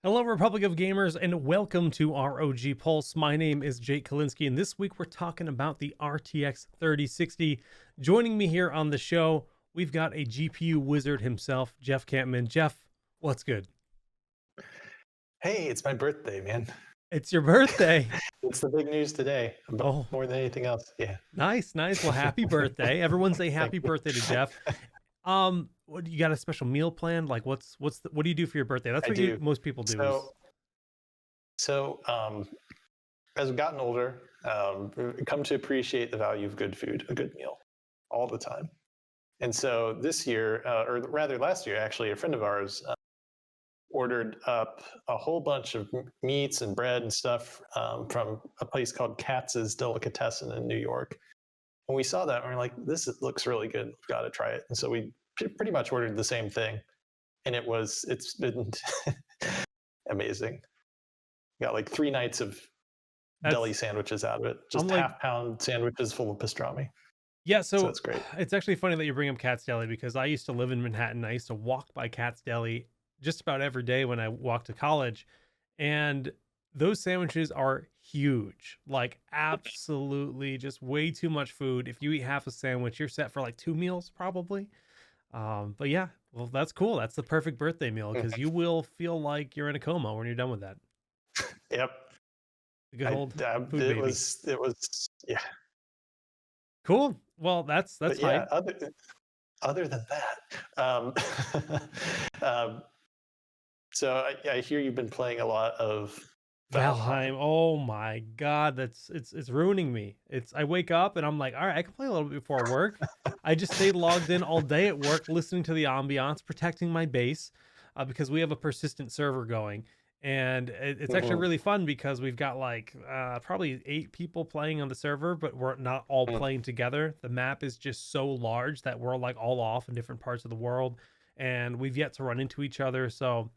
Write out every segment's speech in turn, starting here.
Hello, Republic of Gamers, and welcome to ROG Pulse. My name is Jake Kalinsky, and this week we're talking about the RTX 3060. Joining me here on the show, we've got a GPU wizard himself, Jeff Campman. Jeff, what's good? Hey, it's my birthday, man. It's your birthday. It's the big news today, Oh, more than anything else. Yeah. nice. Well, happy birthday. Everyone say happy birthday to Jeff. What you got a special meal planned? Like what do you do for your birthday? That's I what do. most people do. As I've gotten older, come to appreciate the value of good food, a good meal, all the time. And so this year, or rather last year, actually, a friend of ours ordered up a whole bunch of meats and bread and stuff from a place called Katz's Delicatessen in New York. And we saw that and we're like, this looks really good. We've got to try it. And so we pretty much ordered the same thing. And it's been amazing. Got like 3 nights of deli sandwiches out of it. Just half-pound sandwiches full of pastrami. Yeah, so it's great. It's actually funny that you bring up Katz's Deli because I used to live in Manhattan. I used to walk by Katz's Deli just about every day when I walked to college. And those sandwiches are huge, like absolutely just way too much food. If you eat half a sandwich, you're set for like 2 meals probably. But yeah, well, that's cool. That's the perfect birthday meal because you will feel like you're in a coma when you're done with that. Yep. The good old food it baby. was yeah. Cool. Well, that's fine. Yeah, other than that, so I hear you've been playing a lot of Valheim. Oh my God, it's ruining me. I wake up and I'm like, all right, I can play a little bit before work. I just stayed logged in all day at work, listening to the ambiance, protecting my base, because we have a persistent server going. And it's actually really fun because we've got like probably 8 people playing on the server, but we're not all playing together. The map is just so large that we're like all off in different parts of the world, and we've yet to run into each other. So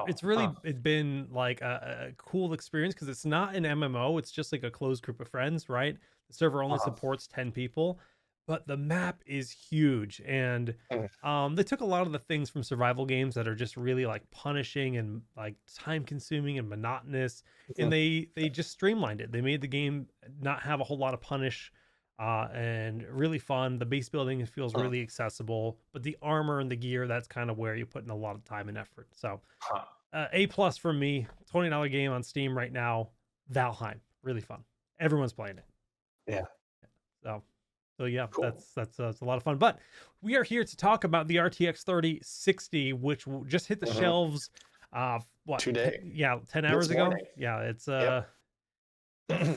it's really been like a cool experience because it's not an MMO. It's just like a closed group of friends, right? The server only supports 10 people. But the map is huge, and they took a lot of the things from survival games that are just really like punishing and like time consuming and monotonous, and they just streamlined it. They made the game not have a whole lot of punish, and really fun. The base building feels really accessible, but the armor and the gear, that's kind of where you put in a lot of time and effort. So A+ for me. $20 game on Steam right now. Valheim, really fun. Everyone's playing it. Yeah. So yeah, cool. That's a lot of fun. But we are here to talk about the RTX 3060, which just hit the shelves. What? Today? 10 hours ago. Yeah, it's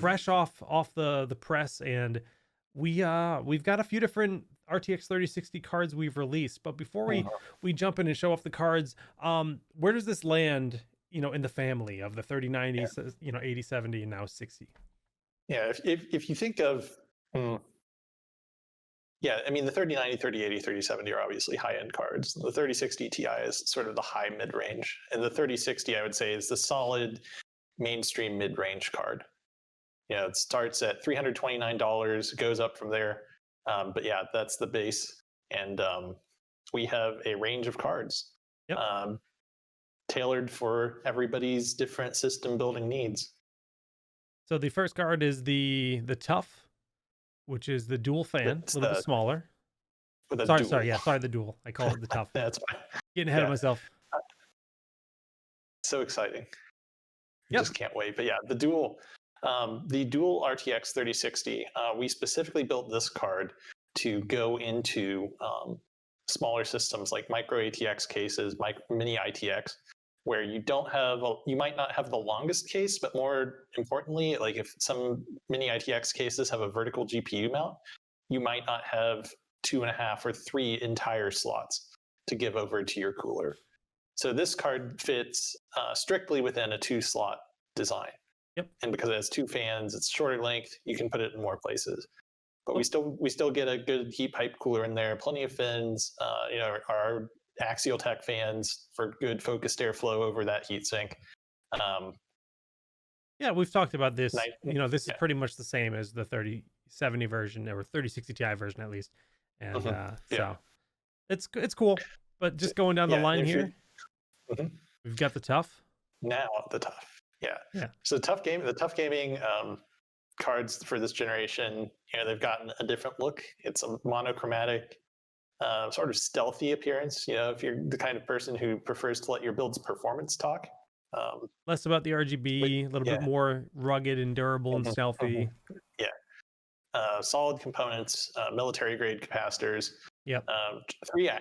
fresh off the press, and we've got a few different RTX 3060 cards we've released. But before we jump in and show off the cards, where does this land? In the family of the 3090, 8070, and now 60. Yeah, if you think of yeah, I mean, the 3090, 3080, 3070 are obviously high-end cards. The 3060 Ti is sort of the high mid-range. And the 3060, I would say, is the solid mainstream mid-range card. It starts at $329, goes up from there. But yeah, that's the base. And we have a range of cards tailored for everybody's different system building needs. So the first card is the Tough, which is the dual fan, a little bit smaller. Sorry, the dual. I call it the Tough. That's fine. Getting ahead of myself. So exciting. Just can't wait. But yeah, the dual RTX 3060, we specifically built this card to go into smaller systems like micro ATX cases, mini ITX, where you might not have the longest case, but more importantly, like if some mini ITX cases have a vertical GPU mount, you might not have 2.5 or 3 entire slots to give over to your cooler. So this card fits strictly within a 2-slot design. Yep. And because it has 2 fans, it's shorter length, you can put it in more places. But we still get a good heat pipe cooler in there, plenty of fins, our Axial Tech fans for good focused airflow over that heatsink. Yeah, we've talked about this. This is pretty much the same as the 3070 version or 3060 Ti version at least. And so it's cool. But just going down the line here, we've got the Tough. Now the tough. Yeah. Yeah. So the tough gaming cards for this generation, they've gotten a different look. It's a monochromatic, sort of stealthy appearance. If you're the kind of person who prefers to let your build's performance talk. Less about the But RGB, a little bit yeah. more rugged and durable and Mhm, mhm. stealthy. Yeah. Solid components, military grade capacitors, Yep.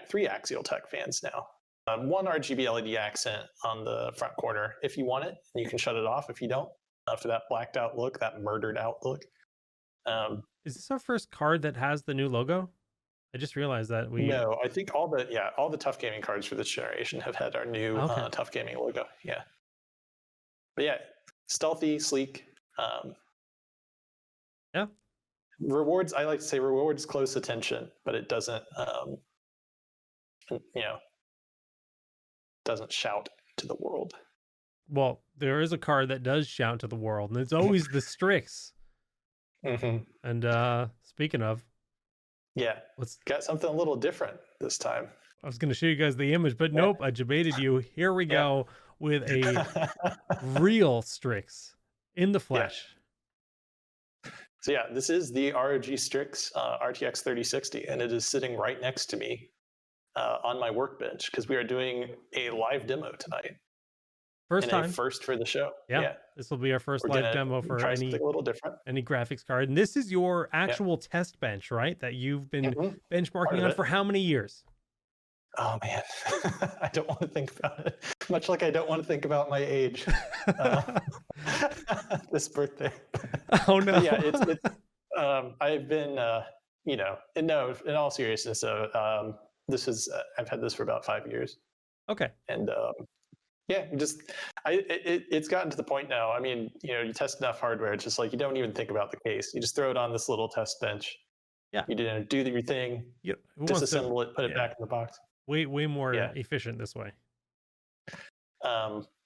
three axial tech fans now. One RGB LED accent on the front corner if you want it, and you can shut it off if you don't. After that blacked out look, that murdered out look. Um, Is this our first card that has the new logo? I just realized that we no, I think all the tough gaming cards for this generation have had our new okay. tough gaming logo. Yeah, but yeah, stealthy, sleek. Um, Yeah. rewards. I like to say rewards close attention, but it doesn't. You know, doesn't shout to the world. Well, there is a card that does shout to the world, and it's always the Strix. Mm-hmm. And speaking of, Yeah, let's got something a little different this time. I was gonna show you guys the image, but Yeah. nope, I debated you. Here we Yeah. go with a real Strix in the flesh. So yeah, this is the ROG Strix RTX 3060, and it is sitting right next to me on my workbench because we are doing a live demo tonight. First and time. a first for the show. Yeah. This will be our first We're live gonna demo for try something a little different. any graphics card. And this is your actual test bench, right? That you've been Part benchmarking of on it. for how many years? Oh man, I don't want to think about it. Much like I don't want to think about my age. This birthday. Oh no. But yeah, it's I've been in all seriousness, this is I've had this for about 5 years, Okay. and yeah, it's gotten to the point now. I mean, you test enough hardware, it's just like you don't even think about the case. You just throw it on this little test bench. Yeah. You do your thing, Who wants to- disassemble it, put it back in the box. way more Yeah. efficient this way.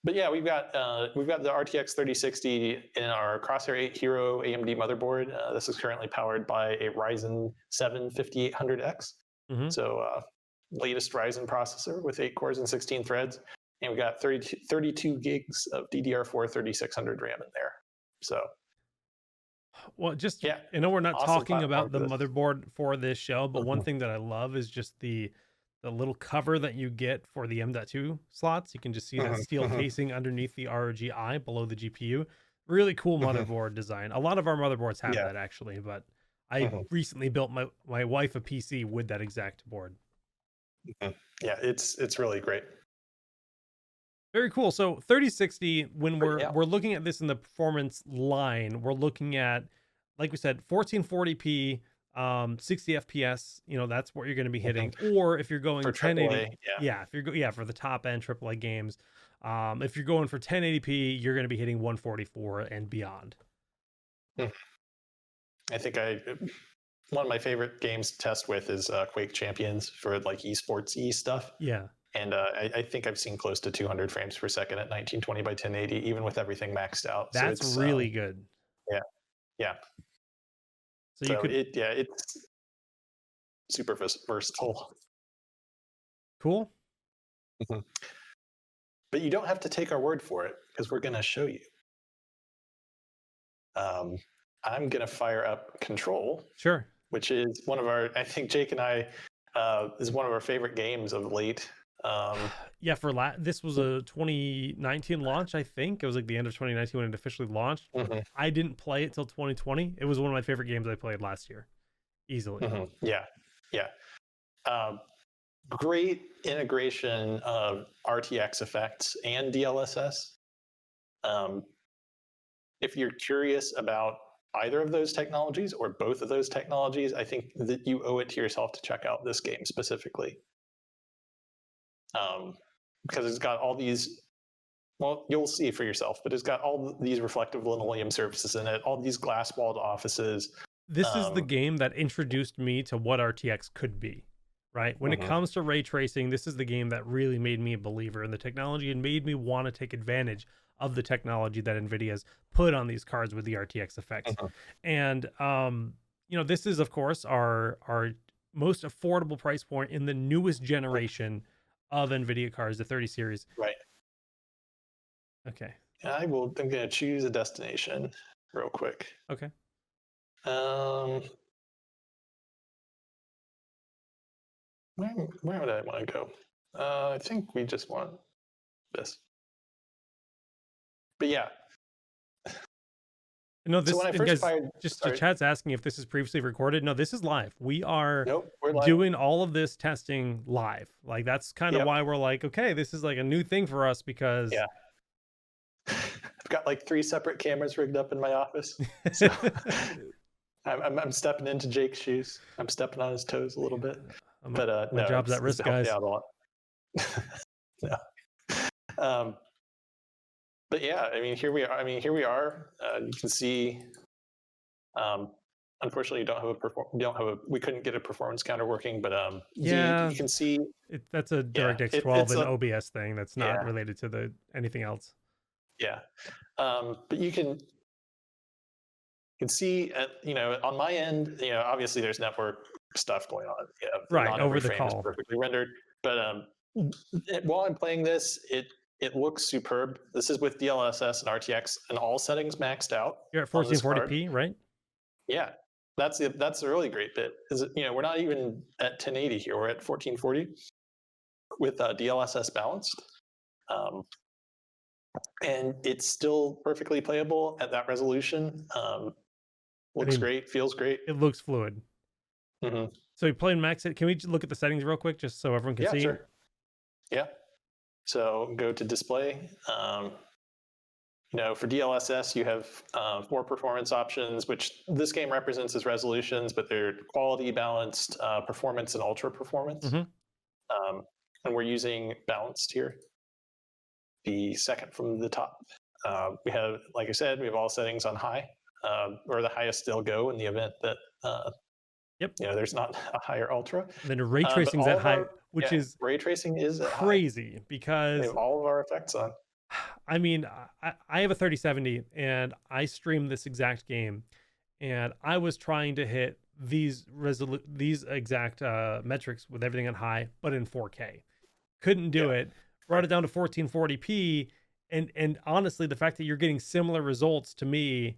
But yeah, we've got the RTX 3060 in our Crosshair 8 Hero AMD motherboard. This is currently powered by a Ryzen 7 5800X. Mhm. So latest Ryzen processor with 8 cores and 16 threads. And we got 32 gigs of DDR4 3600 RAM in there. So Well, just yeah, I know we're not awesome talking platform about the for this. motherboard for this show, but one Mhm. thing that I love is just the little cover that you get for the M.2 slots. You can just see that Mhm, steel mhm. casing underneath the ROG eye below the GPU. Really cool Mhm. motherboard design. A lot of our motherboards have Yeah. that actually, but I Mhm. recently built my wife a PC with that exact board. Mhm. Yeah, it's really great. Very cool. So 3060, when But yeah. we're looking at this in the performance line, we're looking at, like we said, 1440p, 60 FPS. That's what you're going to be hitting. Or if you're going For 1080, AAA, yeah. yeah, if you're for the top end AAA games, if you're going for 1080p, you're going to be hitting 144 and beyond. I think one of my favorite games to test with is Quake Champions for like esports stuff. Yeah. And I think I've seen close to 200 frames per second at 1920 by 1080, even with everything maxed out. That's so it's really good. yeah, yeah. So you So could it's super versatile. cool. Mhm. But you don't have to take our word for it because we're going to show you. I'm going to fire up Control, Sure. which is I think Jake and I, is one of our favorite games of late. Yeah, this was a 2019 launch, I think. It was like the end of 2019 when it officially launched. Mhm. I didn't play it till 2020. It was one of my favorite games I played last year. Easily. Yeah. Great integration of RTX effects and DLSS. If you're curious about either of those technologies or both of those technologies, I think that you owe it to yourself to check out this game specifically. Because it's got all these, well, you'll see for yourself, but it's got all these reflective linoleum surfaces in it, all these glass walled offices. This is the game that introduced me to what RTX could be, right? When it comes to ray tracing, this is the game that really made me a believer in the technology and made me want to take advantage of the technology that NVIDIA's put on these cards with the RTX effects. And, this is, of course, our most affordable price point in the newest generation of NVIDIA cards, the 30 series. Right. Okay. I'm going to choose a destination real quick. Okay. Where would I want to go? I think we just want this. But yeah. No, So this, when I and first guys, fired, just sorry, chat's asking if this is previously recorded. No, this is live. We are nope, we're live. doing all of this testing live. Like that's kind of Yep. why we're like, okay, this is like a new thing for us because Yeah. I've got like 3 separate cameras rigged up in my office. So I'm stepping into Jake's shoes. I'm stepping on his toes a little bit. But my no, job's at it's risk, helped me guys. out a lot. No. But yeah, I mean, here we are. You can see. Unfortunately, we couldn't get a performance counter working, but Yeah, you can see. that's a Yeah, DirectX 12 it's and a OBS thing. That's not yeah, related to the anything else. yeah. But you can see on my end, obviously there's network stuff going on. Right, Not over every the frame is call. perfectly rendered, but while I'm playing this, it looks superb. This is with DLSS and RTX and all settings maxed out You're at on this card. 1440p, right? Yeah, that's the really great bit. Is we're not even at 1080 here. We're at 1440 with DLSS balanced. And it's still perfectly playable at that resolution. Looks great, feels great. It looks fluid. Mm-hmm. So you play in max. Can we look at the settings real quick, just so everyone can see? Sure. Yeah. So go to display. For DLSS, you have 4 performance options, which this game represents as resolutions, but they're quality, balanced, performance, and ultra performance. Mm-hmm. And we're using balanced here, the second from the top. We have, like I said, we have all settings on high, or the highest they'll go in the event that there's not a higher ultra. And then ray tracing's at high, which is ray tracing is crazy high. because we have all of our effects on. I mean, I have a 3070 and I stream this exact game, and I was trying to hit these exact metrics with everything on high, but in 4K. Couldn't do it. Brought it down to 1440p, and honestly, the fact that you're getting similar results to me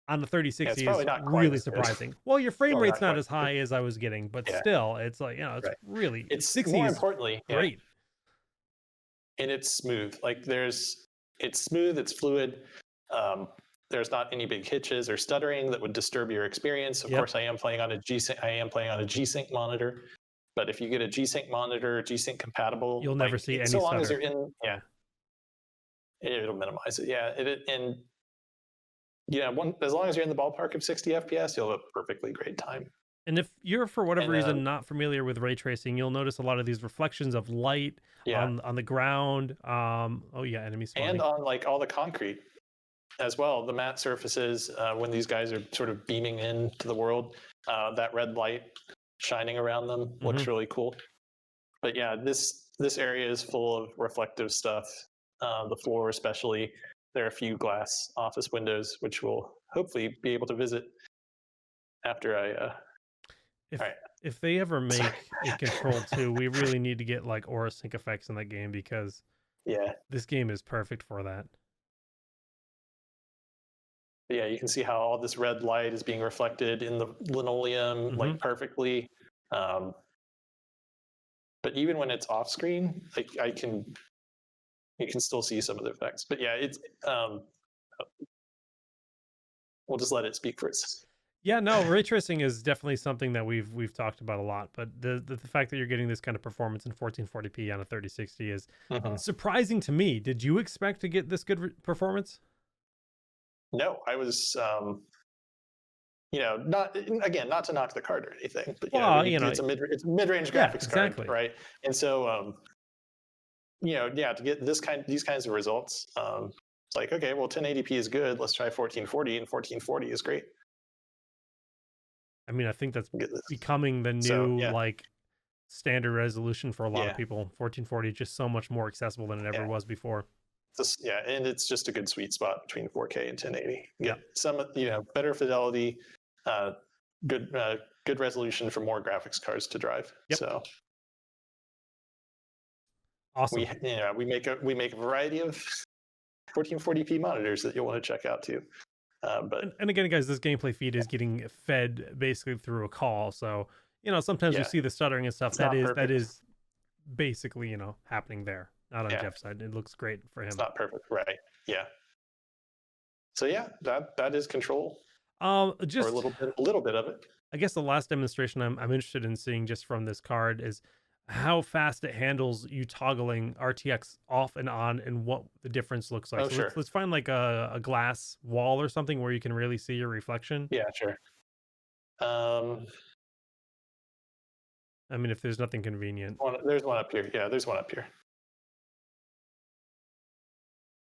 on the 3060 is really surprising. Well, your frame rate's not as high as I was getting, but still, it's like, it's really, it's 60 more is importantly great. And it's smooth. Like it's smooth, it's fluid. There's not any big hitches or stuttering that would disturb your experience. Of course, I am playing on a G-Sync monitor, but if you get a G-Sync monitor, G-Sync compatible, you'll never see any so long stutter. as you're in, it'll minimize it. Yeah, as long as you're in the ballpark of 60 FPS, you'll have a perfectly great time. And if you're, for whatever reason, not familiar with ray tracing, you'll notice a lot of these reflections of light on the ground. Enemy spawning. And on like all the concrete as well, the matte surfaces, when these guys are sort of beaming into the world, that red light shining around them looks really cool. But yeah, this area is full of reflective stuff. The floor especially. There are a few glass office windows, which we'll hopefully be able to visit after I... If they ever make a Control 2, we really need to get like aura sync effects in that game, because this game is perfect for that. Yeah, you can see how all this red light is being reflected in the linoleum like perfectly. But even when it's off screen, like you can still see some of the effects. But yeah, it's we'll just let it speak for itself. Yeah, no, ray tracing is definitely something that we've talked about a lot, but the fact that you're getting this kind of performance in 1440p on a 3060 is surprising to me. Did you expect to get this good performance? No, I was not to knock the card or anything, but it's a mid-range graphics card, right? And so to get these kinds of results, it's like, okay, well, 1080p is good, let's try 1440, and 1440 is great. I mean, I think that's becoming the new standard resolution for a lot of people. 1440 is just so much more accessible than it ever was before. And it's just a good sweet spot between 4K and 1080. Get some, better fidelity, good resolution for more graphics cards to drive. So Awesome. we make a variety of 1440p monitors that you'll want to check out too. But And again, guys, this gameplay feed is getting fed basically through a call. So, sometimes we yeah, see the stuttering and stuff. it's That not is perfect. basically, happening there, not on Yeah, Jeff's side. It looks great for it's him. not perfect, right? Yeah. So yeah, that is control, or a Just little bit of it. I guess the last demonstration I'm interested in seeing just from this card is how fast it handles you toggling RTX off and on and what the difference looks like. Oh So sure. let's find like a glass wall or something where you can really see your reflection. Yeah, sure. Um, I mean, if there's nothing convenient. there's one up here. Yeah, there's one up here.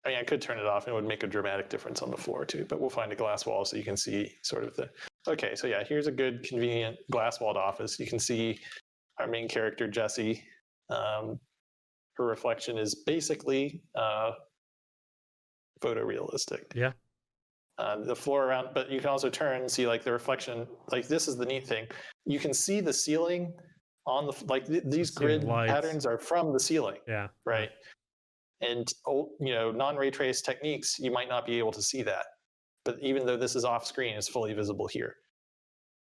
I mean, I could turn it off and it would make a dramatic difference on the floor too, but we'll find a glass wall so you can see sort of okay, so yeah, here's a good convenient glass walled office. You can see our main character, Jessie. Her reflection is basically photorealistic. Yeah. The floor around, but you can also turn and see like the reflection. Like this is the neat thing. You can see the ceiling on these ceiling grid lights. patterns are from the ceiling. Yeah. Right. And non-ray trace techniques, you might not be able to see that. But even though this is off screen, it's fully visible here.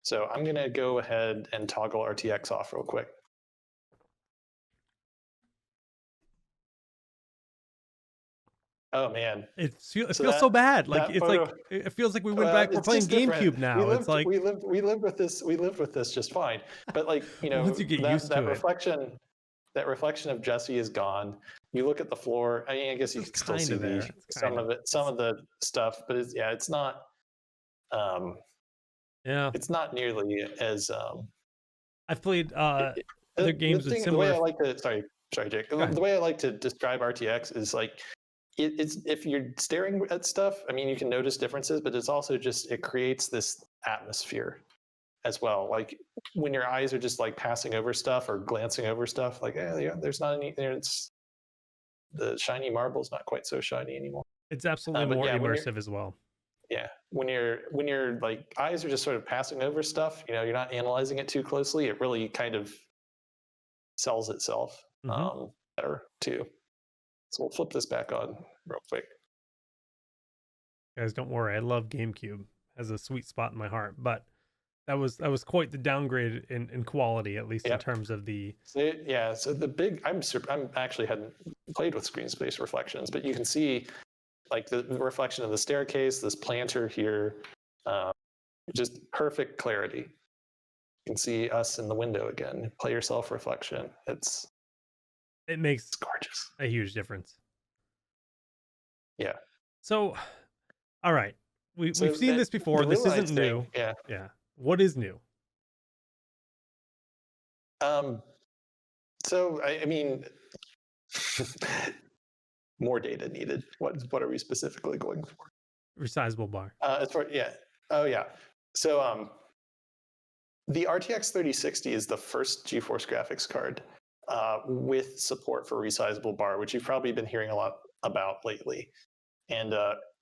So I'm going to go ahead and toggle RTX off real quick. Oh man, It feels so bad. Like it's photo, like it feels like we went back. We're playing GameCube now. It's like we lived with this. We lived with this just fine. But like once you get used to that it, reflection, of Jessie is gone. You look at the floor. I mean, I guess you it's can still see there. some of it, some of the stuff. But it's not. Yeah, it's not nearly as. I've played other games with The similar. way I like to sorry, Jake. The way I like to describe RTX is like it's if you're staring at stuff. I mean, you can notice differences, but it's also just it creates this atmosphere as well. Like when your eyes are just like passing over stuff or glancing over stuff, like yeah, there's not any. It's the shiny marble's not quite so shiny anymore. It's absolutely more immersive as well. Yeah, when your like eyes are just sort of passing over stuff, you're not analyzing it too closely. It really kind of sells itself better too. So we'll flip this back on real quick. Guys, don't worry. I love GameCube. It has a sweet spot in my heart, but that was quite the downgrade in quality, at least in terms of the. So the big. I'm actually hadn't played with screen space reflections, but you can see like the reflection of the staircase, this planter here, just perfect clarity. You can see us in the window again. Play yourself reflection. It makes gorgeous. A huge difference. Yeah. So, all right, we've seen this before. This isn't new. Yeah. Yeah. What is new? So I mean, more data needed. What are we specifically going for? Resizable bar. As far oh yeah. So the RTX 3060 is the first GeForce graphics card with support for resizable bar, which you've probably been hearing a lot about lately. And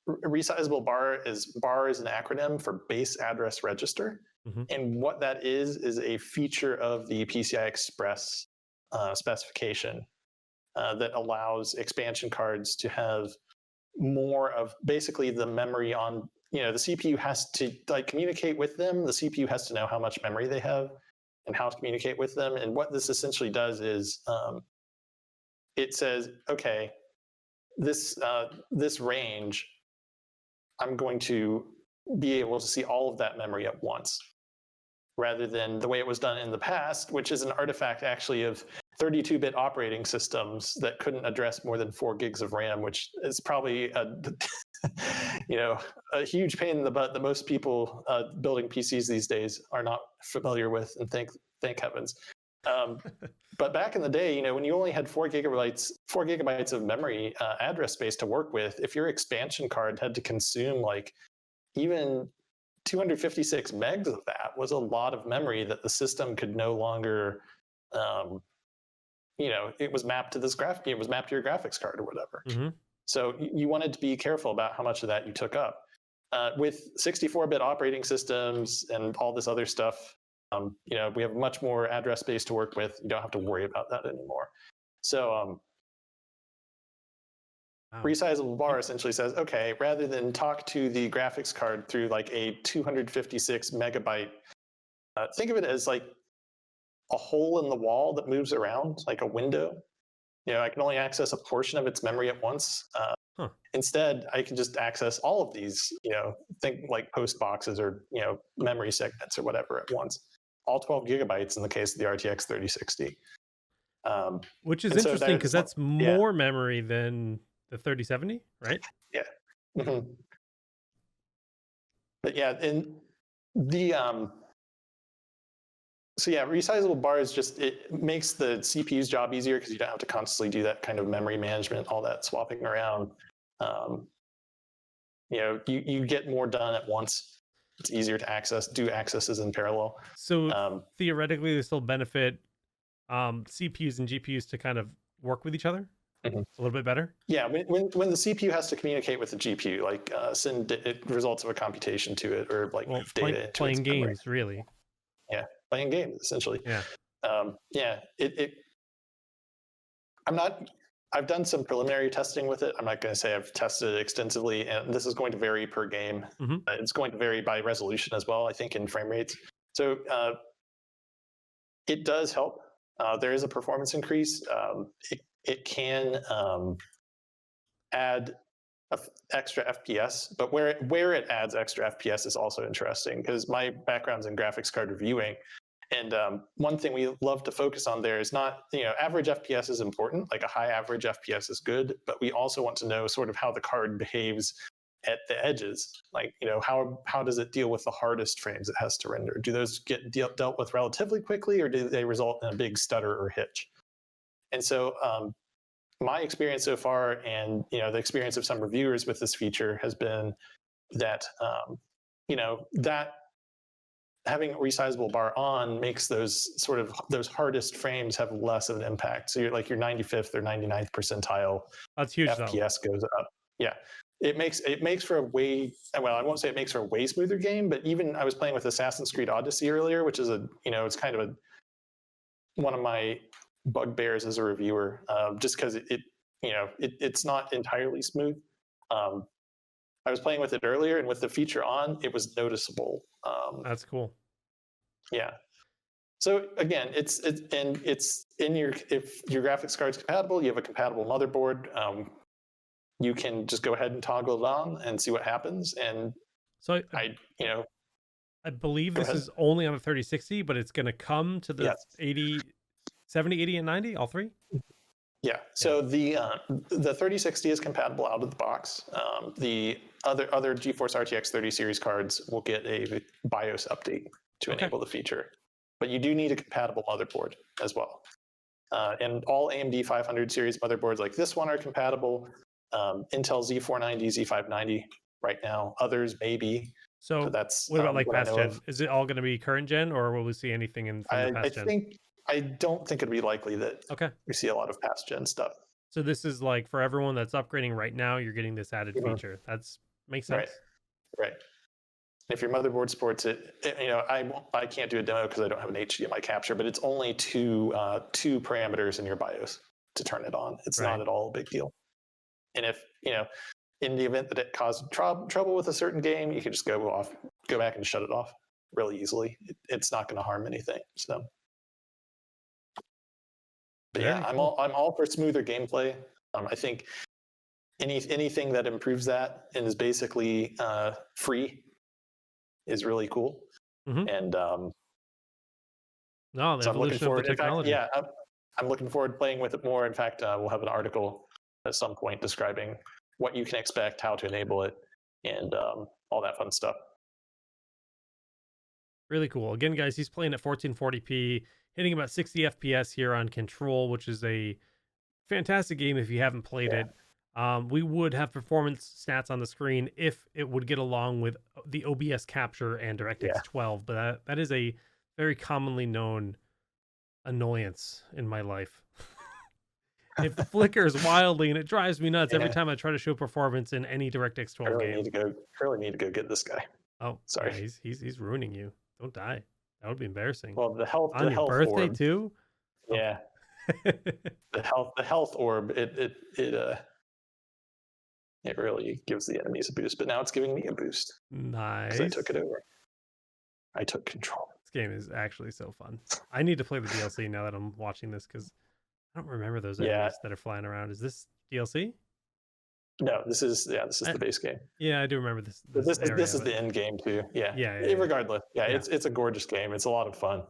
resizable bar is an acronym for base address register. And what that is a feature of the PCI Express specification that allows expansion cards to have more of basically the memory on, the CPU has to like communicate with them. The CPU has to know how much memory they have and how to communicate with them. And what this essentially does is it says, okay, this range, I'm going to be able to see all of that memory at once, rather than the way it was done in the past, which is an artifact actually of 32-bit operating systems that couldn't address more than 4 gigs of RAM, which is probably a huge pain in the butt that most people building PCs these days are not familiar with, and thank heavens. But back in the day, when you only had 4 gigabytes of memory address space to work with, if your expansion card had to consume like even 256 megs of that, was a lot of memory that the system could no longer, it was mapped to it was mapped to your graphics card or whatever. So you wanted to be careful about how much of that you took up. With 64-bit operating systems and all this other stuff, we have much more address space to work with. You don't have to worry about that anymore. So Wow. Resizable bar essentially says, okay, rather than talk to the graphics card through like a 256 megabyte, think of it as like a hole in the wall that moves around, like a window. I can only access a portion of its memory at once. Huh. Instead, I can just access all of these, think like post boxes or, memory segments or whatever at once. All 12 gigabytes in the case of the RTX 3060. Which is And so interesting because that's yeah, more memory than the 3070, right? yeah. Mhm. But yeah, in the so yeah, resizable bars it makes the CPU's job easier because you don't have to constantly do that kind of memory management, all that swapping around. Um, you get more done at once. It's easier to access, do accesses in parallel. So Um, theoretically, they still benefit CPUs and GPUs to kind of work with each other mhm. a little bit better. Yeah, when the CPU has to communicate with the GPU, like send results of a computation to it or like Well, move data into its playing memory. games, really. Yeah, playing games essentially. Yeah. Yeah, I'm not. I've done some preliminary testing with it. I'm not going to say I've tested it extensively, and this is going to vary per game. Hmm. It's going to vary by resolution as well, I think, in frame rates. So it does help. There is a performance increase. It can add extra FPS, but where it adds extra FPS is also interesting because my background's in graphics card reviewing. And one thing we love to focus on there is not, average FPS is important, like a high average FPS is good, but we also want to know sort of how the card behaves at the edges. Like, how does it deal with the hardest frames it has to render? Do those get dealt with relatively quickly or do they result in a big stutter or hitch? And so my experience so far and, the experience of some reviewers with this feature has been that, that having a resizable bar on makes those hardest frames have less of an impact. So you're like your 95th or 99th percentile That's huge, though. FPS goes up. Yeah, it makes for a way, well, I won't say it makes for a way smoother game, but even I was playing with Assassin's Creed Odyssey earlier, which is it's kind of one of my bugbears as a reviewer, just because it's not entirely smooth. I was playing with it earlier, and with the feature on, it was noticeable. That's cool. Yeah. So again, it's in your, if your graphics card's compatible, you have a compatible motherboard. You can just go ahead and toggle it on and see what happens. And So I I believe go this ahead. is only on the 3060, but it's going to come to the Yes. 80, 70, 80, and 90, all three? Yeah. So the 3060 is compatible out of the box. The other GeForce RTX 30 series cards will get a BIOS update to enable the feature, but you do need a compatible motherboard as well. And all AMD 500 series motherboards like this one are compatible. Intel Z490, Z590 right now. Others maybe. So that's what about like what I past know gen? of. Is it all going to be current gen, or will we see anything from the past gen? I don't think it'd be likely that Okay. we see a lot of past gen stuff. So this is like for everyone that's upgrading right now, you're getting this added feature. That's makes sense. Right. If your motherboard supports it, I can't do a demo because I don't have an HDMI capture, but it's only two parameters in your BIOS to turn it on. It's not at all a big deal. And if in the event that it caused trouble with a certain game, you can just go back and shut it off really easily. It's not going to harm anything. So, but yeah, I'm all for smoother gameplay. I think anything that improves that and is basically free is really cool. And no, the so evolution of the technology. In fact, I'm looking forward to playing with it more. In fact, we'll have an article at some point describing what you can expect, how to enable it, and all that fun stuff. Really cool. Again, guys, he's playing at 1440p, hitting about 60 FPS here on Control, which is a fantastic game if you haven't played it. We would have performance stats on the screen if it would get along with the OBS capture and DirectX 12, but that is a very commonly known annoyance in my life. It flickers wildly and it drives me nuts every time I try to show performance in any DirectX 12 game. Really need to go get this guy. Oh, sorry. Yeah, he's ruining you. Don't die. That would be embarrassing. Well, the health on your birthday orb, too. Yeah. the health orb. It really gives the enemies a boost, but now it's giving me a boost because I Nice. took it over. I took control. This game is actually so fun. I need to play the DLC now that I'm watching this because I don't remember those Yeah. enemies that are flying around. Is this DLC? No, this is the base game. Yeah, I do remember this. But This this is the end game too. Yeah. Yeah. Regardless, yeah, Yeah. it's a gorgeous game. It's a lot of fun.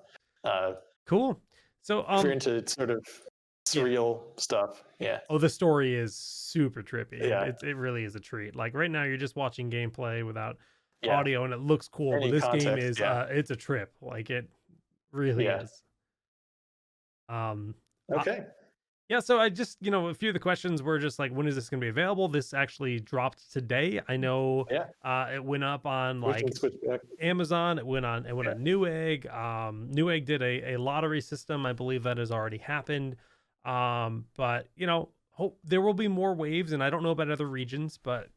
Cool. So If you're into sort of surreal stuff, yeah. Oh, the story is super trippy. Yeah. It really is a treat. Like right now, you're just watching gameplay without Yeah. audio, and it looks cool. Any But this game context, is yeah. it's a trip. Like it really Yeah. is. Okay. Yeah, so I just, a few of the questions were just like, when is this going to be available? This actually dropped today. I know it went up on We can like switch back. Amazon. It went on Newegg. Newegg did a lottery system. I believe that has already happened. But hope there will be more waves, and I don't know about other regions, but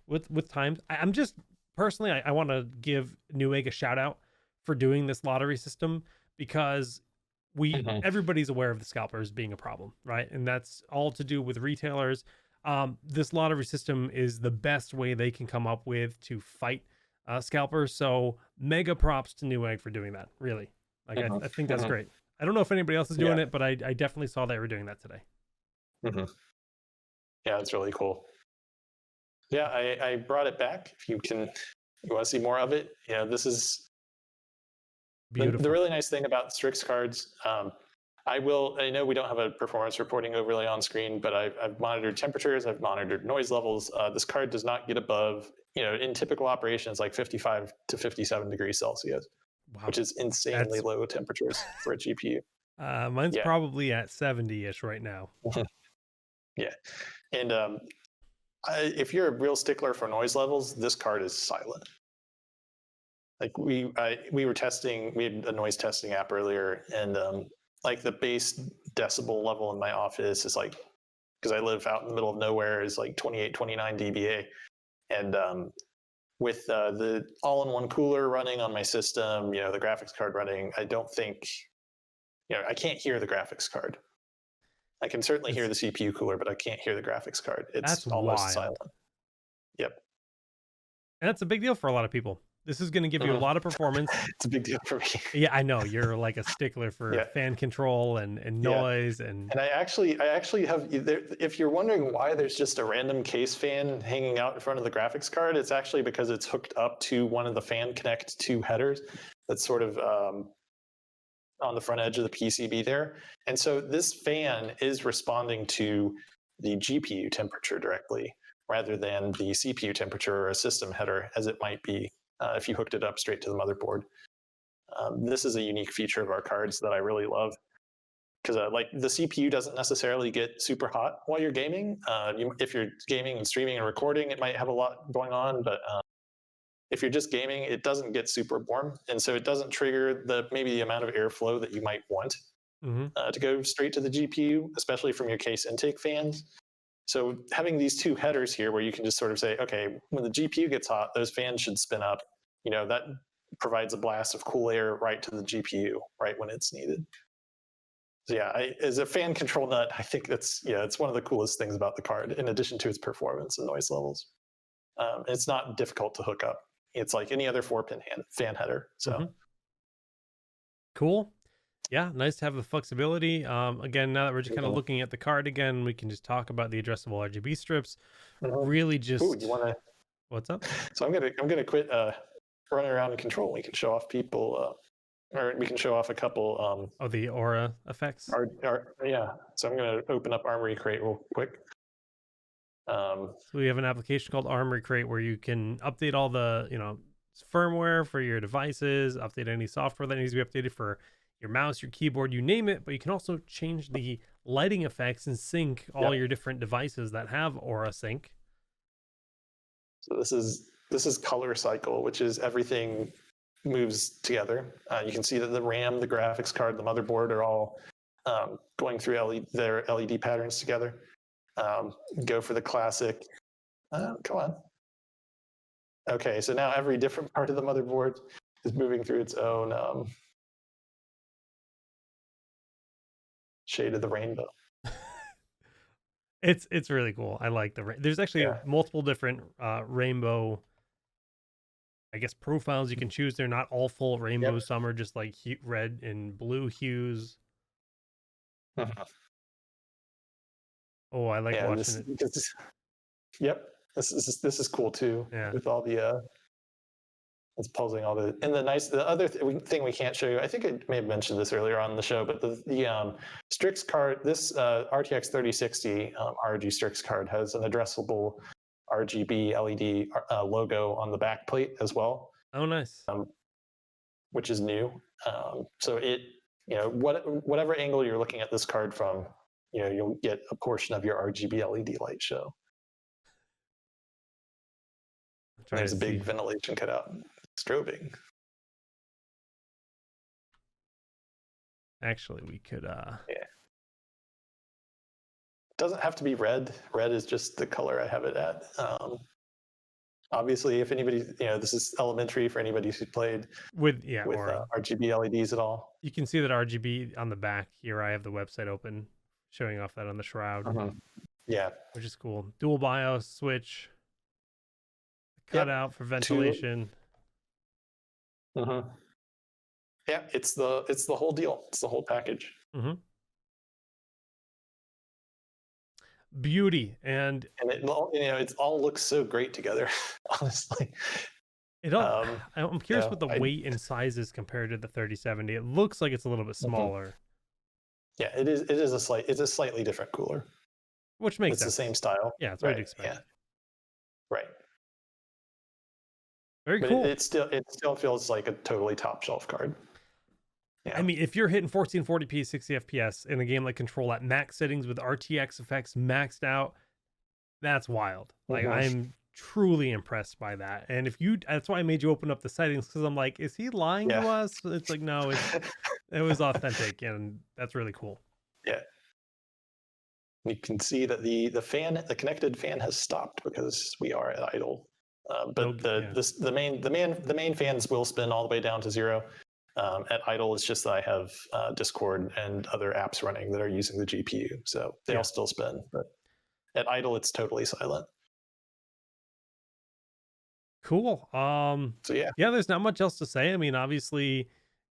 with time, I'm just personally, I want to give Newegg a shout out for doing this lottery system because everybody's aware of the scalpers being a problem, right? And that's all to do with retailers. This lottery system is the best way they can come up with to fight scalpers. So mega props to Newegg for doing that. Really, like I think that's great. I don't know if anybody else is doing it, but I definitely saw they were doing that today. Yeah, it's really cool. Yeah, I brought it back. If you want to see more of it, this is beautiful. The really nice thing about Strix cards. I know we don't have a performance reporting overlay on screen, but I've monitored temperatures, I've monitored noise levels. This card does not get above, in typical operations, like 55 to 57 degrees Celsius, which is insanely low temperatures for a GPU. Mine's probably at 70-ish right now. Yeah. And if you're a real stickler for noise levels, this card is silent. Like we were testing, we had a noise testing app earlier, and like the base decibel level in my office is like, because I live out in the middle of nowhere, is like 28, 29 dBA. And with the all-in-one cooler running on my system, the graphics card running, I don't think, I can't hear the graphics card. I can certainly hear the CPU cooler, but I can't hear the graphics card. It's almost silent. Yep. And that's a big deal for a lot of people. This is going to give you a lot of performance. It's a big deal for me. Yeah, I know you're like a stickler for fan control and noise and I actually have. If you're wondering why there's just a random case fan hanging out in front of the graphics card, it's actually because it's hooked up to one of the Fan Connect 2 headers that's sort of on the front edge of the PCB there. And so this fan is responding to the GPU temperature directly rather than the CPU temperature or a system header as it might be if you hooked it up straight to the motherboard. This is a unique feature of our cards that I really love because like the CPU doesn't necessarily get super hot while you're gaming. If you're gaming and streaming and recording, it might have a lot going on, but if you're just gaming, it doesn't get super warm. And so it doesn't trigger maybe the amount of airflow that you might want to go straight to the GPU, especially from your case intake fans. So having these two headers here where you can just sort of say, okay, when the GPU gets hot, those fans should spin up. That provides a blast of cool air right to the GPU right when it's needed. So yeah, as a fan control nut, I think it's one of the coolest things about the card, in addition to its performance and noise levels. It's not difficult to hook up. It's like any other 4-pin fan header. So cool. Yeah, nice to have the flexibility. Again, now that we're just kind of looking at the card again, we can just talk about the addressable RGB strips. Really just you want to what's up? So I'm gonna quit running around in control. We can show off people or we can show off a couple the aura effects. Yeah. So I'm gonna open up Armory Crate real quick. So we have an application called Armory Crate where you can update all the firmware for your devices, update any software that needs to be updated for your mouse, your keyboard, you name it. But you can also change the lighting effects and sync all your different devices that have Aura Sync. So this is color cycle, which is everything moves together. You can see that the RAM, the graphics card, the motherboard are all going through their LED patterns together. Go for the classic. Come on. Okay, so now every different part of the motherboard is moving through its own shade of the rainbow. It's really cool. I like there's actually Yeah. multiple different rainbow, I guess, profiles you can choose. They're not all full Yep. rainbow. Some are just like red and blue hues. Mhm. Oh, I like Yeah. watching it. Yep. This is cool too Yeah. with all the it's pulsing all the other thing we can't show you. I think I may have mentioned this earlier on the show, but the Strix card, this RTX 3060 ROG Strix card has an addressable RGB LED logo on the back plate as well, Oh, nice. which is new. So whatever angle you're looking at this card from, you'll get a portion of your RGB LED light show. I'm And trying there's to a big see. ventilation cutout, strobing. Actually, we could. Yeah. Doesn't have to be red. Red is just the color I have it at. Obviously, if anybody, this is elementary for anybody who's played with with or RGB LEDs at all. you can see that RGB on the back here. I have the website open, showing off that on the shroud, Yeah. which is cool. Dual BIOS switch, cutout for ventilation. Yeah, it's the whole deal. It's the whole package. Beauty and it all looks so great together. Honestly, it all. I'm curious what the I weight and size is compared to the 3070. It looks like it's a little bit smaller, yeah, it is. It's a slightly different cooler. which makes It's sense. the same style. Yeah, it's what Right. you'd expect. Yeah. Right. Very But cool. it still feels like a totally top shelf card. Yeah. I mean, if you're hitting 1440p, 60 FPS in a game like Control at max settings with RTX effects maxed out, that's wild. Like, I'm truly impressed by that. And that's why I made you open up the settings, because I'm like, is he lying to us? It's like, no, it was authentic, and that's really cool. Yeah. You can see that the connected fan has stopped because we are at idle. But the main fans will spin all the way down to 0. At idle, it's just that I have Discord and other apps running that are using the GPU, so they'll still spin. But at idle, it's totally silent. Cool. So yeah, there's not much else to say. I mean, obviously,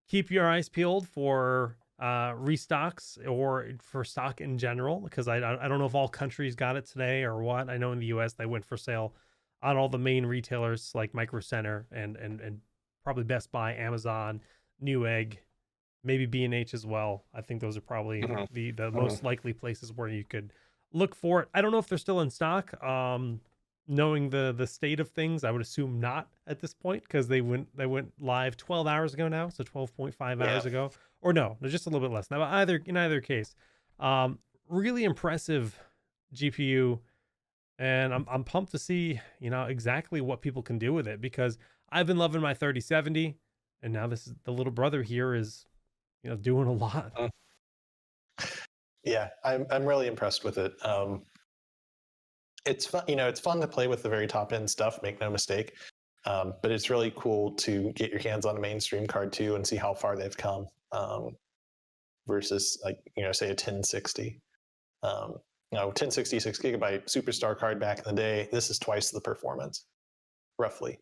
keep your eyes peeled for restocks or for stock in general, because I don't know if all countries got it today or what. I know in the US they went for sale on all the main retailers like Micro Center and probably Best Buy, Amazon, Newegg, maybe B&H as well. I think those are probably the most likely places where you could look for it. I don't know if they're still in stock. Knowing the state of things, I would assume not at this point, because they went live 12 hours ago now, so 12.5 hours ago, or no, just a little bit less. Now, in either case, really impressive GPU, and I'm pumped to see exactly what people can do with it, because I've been loving my 3070, and now this is the little brother here is doing a lot. Yeah, I'm really impressed with it. It's fun, it's fun to play with the very top end stuff, make no mistake. But it's really cool to get your hands on a mainstream card too and see how far they've come, versus say a 1060. 1060 6GB superstar card back in the day. This is twice the performance, roughly.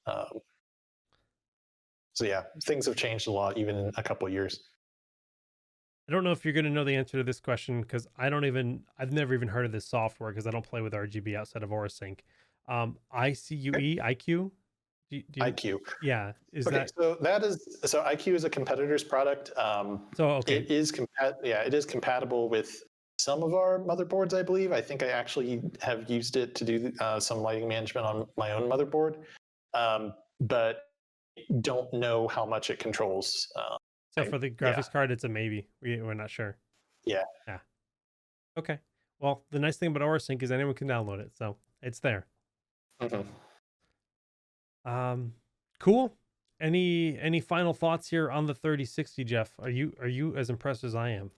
So yeah, things have changed a lot even in a couple of years. I don't know if you're going to know the answer to this question, because I've never even heard of this software, because I don't play with RGB outside of OraSync. ICUE, IQ? IQ. Yeah. So IQ is a competitor's product. Okay. It is compatible with some of our motherboards, I believe. I think I actually have used it to do some lighting management on my own motherboard, but don't know how much it controls. So for the graphics card, it's a maybe. We're not sure. Yeah. Okay. Well, the nice thing about OraSync is anyone can download it, so it's there. Cool. Any final thoughts here on the 3060, Jeff? Are you as impressed as I am?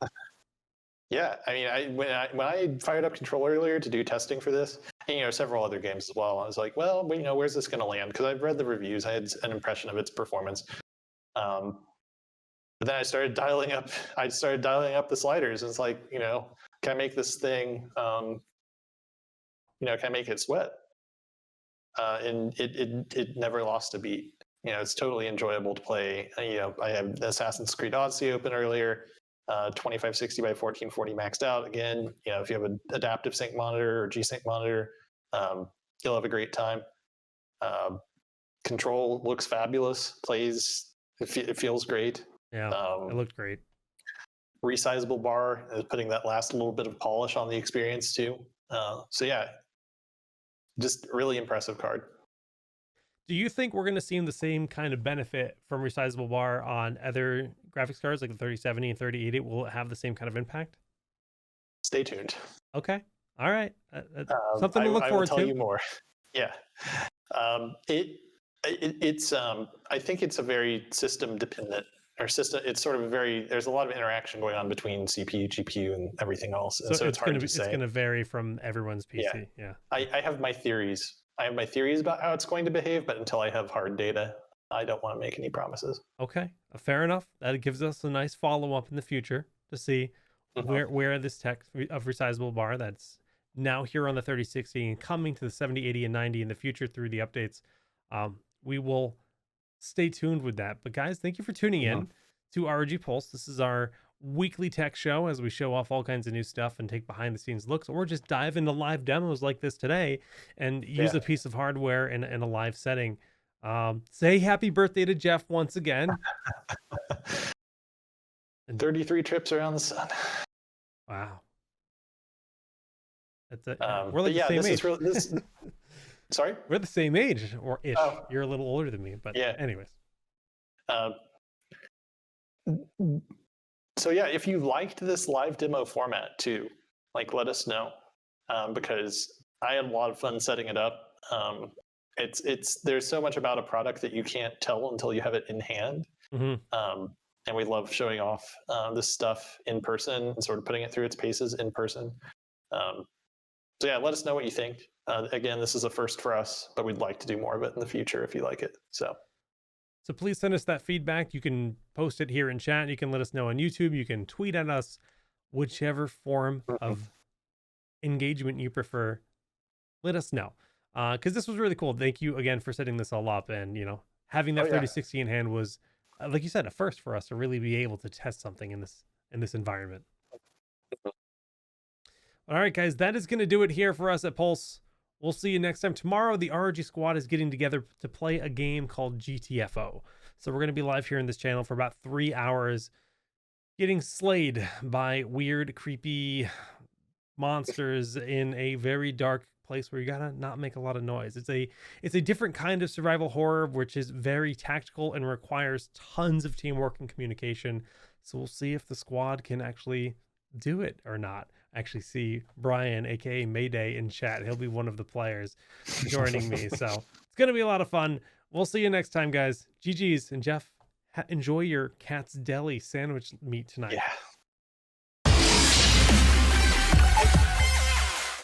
Yeah, I mean, when I fired up Control earlier to do testing for this, and several other games as well, I was like, well, where's this going to land? Because I've read the reviews, I had an impression of its performance. But then I started dialing up the sliders, and it's like, can I make this thing, can I make it sweat? And it never lost a beat. It's totally enjoyable to play. I have Assassin's Creed Odyssey open earlier, 2560 by 1440 maxed out. Again, if you have an adaptive sync monitor or G-Sync monitor, you'll have a great time. Control looks fabulous, plays, it feels great. Yeah, it looked great. Resizable bar is putting that last little bit of polish on the experience too. So yeah, just really impressive card. Do you think we're going to see the same kind of benefit from resizable bar on other graphics cards like the 3070 and 3080? Will it have the same kind of impact? Stay tuned. Okay. All right. Something to look forward to. I will tell you more. Yeah. It's I think it's a very system dependent system. It's sort of there's a lot of interaction going on between CPU, GPU, and everything else. And so it's hard to say. It's going to vary from everyone's PC. Yeah. I have my theories. I have my theories about how it's going to behave, but until I have hard data, I don't want to make any promises. Okay. Fair enough. That gives us a nice follow-up in the future to see where this tech of resizable bar that's now here on the 3060 and coming to the 70, 80, and 90 in the future through the updates. We will stay tuned with that. But guys, thank you for tuning in to ROG Pulse. This is our weekly tech show as we show off all kinds of new stuff and take behind the scenes looks, or just dive into live demos like this today and use a piece of hardware in a live setting. Say happy birthday to Jeff once again. 33 trips around the sun. Wow. That's it. We're like the same age. Sorry? We're the same age, or ish. Oh. You're a little older than me, but anyways. So yeah, if you liked this live demo format too, let us know, because I had a lot of fun setting it up. There's so much about a product that you can't tell until you have it in hand. And we love showing off this stuff in person and sort of putting it through its paces in person. So yeah, let us know what you think. Again, this is a first for us, but we'd like to do more of it in the future if you like it. So please send us that feedback. You can post it here in chat. You can let us know on YouTube. You can tweet at us, whichever form of engagement you prefer. Let us know, because this was really cool. Thank you again for setting this all up, and having that 3060 in hand was, like you said, a first for us to really be able to test something in this environment. All right, guys, that is going to do it here for us at Pulse. We'll see you next time. Tomorrow, the ROG squad is getting together to play a game called GTFO. So we're going to be live here in this channel for about 3 hours, getting slayed by weird, creepy monsters in a very dark place where you gotta not make a lot of noise. It's a different kind of survival horror, which is very tactical and requires tons of teamwork and communication. So we'll see if the squad can actually do it or not. Actually see Brian, aka Mayday, in chat. He'll be one of the players joining me. So it's gonna be a lot of fun. We'll see you next time, guys. GG's. And Jeff, enjoy your Cat's Deli sandwich meat tonight. Yeah.